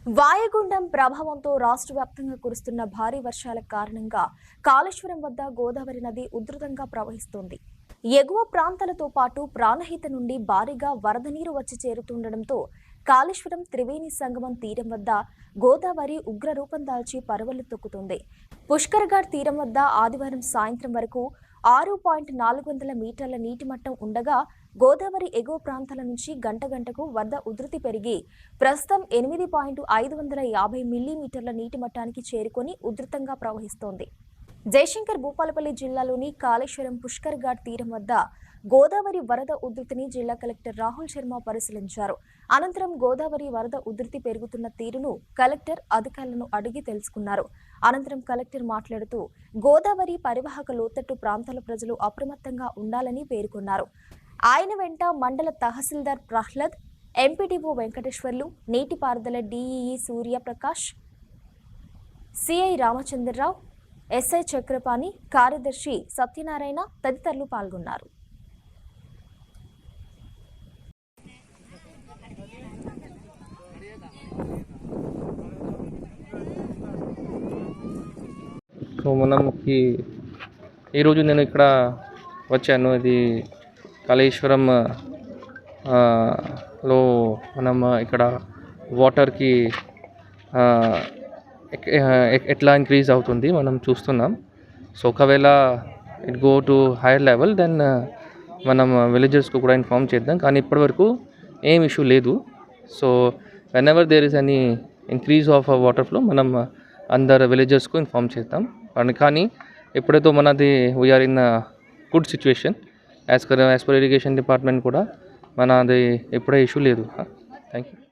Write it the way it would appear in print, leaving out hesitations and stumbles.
వాయుగుండం ప్రభావంతో రాష్ట్ర వ్యాప్తంగా కురుస్తున్న భారీ వర్షాల కారణంగా కాళేశ్వరం వద్ద గోదావరి నది ఉధృతంగా ప్రవహిస్తోంది. ఎగువ ప్రాంతాలతో పాటు ప్రాణహిత నుండి భారీగా వరద నీరు వచ్చి చేరుతుండటంతో కాళేశ్వరం త్రివేణి సంగమం తీరం వద్ద గోదావరి ఉగ్ర రూపం దాల్చి పరవళ్లు తొక్కుతుంది. పుష్కర్ఘాట్ తీరం వద్ద ఆదివారం సాయంత్రం వరకు 6.400 మీటర్ల నీటి మట్టం ఉండగా గోదావరి ఎగువ ప్రాంతాల నుంచి గంటకు వరద ఉధృతి పెరిగి ప్రస్తుతం 8.550 మిల్లీమీటర్ల నీటి మట్టానికి చేరుకొని ఉధృతంగా ప్రవహిస్తోంది. జయశంకర్ భూపాలపల్లి జిల్లాలోని కాళేశ్వరం పుష్కర్ఘాట్ తీరం వద్ద గోదావరి వరద ఉధృతిని జిల్లా కలెక్టర్ రాహుల్ శర్మ పరిశీలించారు. అనంతరం గోదావరి వరద ఉధృతి పెరుగుతున్న తీరును కలెక్టర్ అధికారులను అడిగి తెలుసుకున్నారు. అనంతరం కలెక్టర్ మాట్లాడుతూ గోదావరి పరివాహక లోతట్టు ప్రాంతాల ప్రజలు అప్రమత్తంగా ఉండాలని పేర్కొన్నారు. ఆయన వెంట మండల తహసీల్దార్ ప్రహ్లాద్, ఎంపీడీఓ వెంకటేశ్వర్లు, నీటిపారుదల DEE Suryaprakash, CI Ramachandrarao, SI Chakrapani, కార్యదర్శి సత్యనారాయణ తదితరులు పాల్గొన్నారు. సో మనకి ఈరోజు నేను ఇక్కడ వచ్చాను. ఇది కాళేశ్వరం లో మనం ఇక్కడ వాటర్కి ఎట్లా ఇంక్రీజ్ అవుతుంది మనం చూస్తున్నాం. సో ఒకవేళ it go to higher level then మనం విలేజెస్కు కూడా ఇన్ఫార్మ్ చేద్దాం. కానీ ఇప్పటివరకు ఏం ఇష్యూ లేదు. So whenever there is any increase of water flow మనం అందరు విలేజెస్కు ఇన్ఫార్మ్ చేద్దాం. కానీ ఎప్పుడైతే మనది we are in good situation as per irrigation department కూడా మనది ఎప్పుడే ఇష్యూ లేదు. Thank you.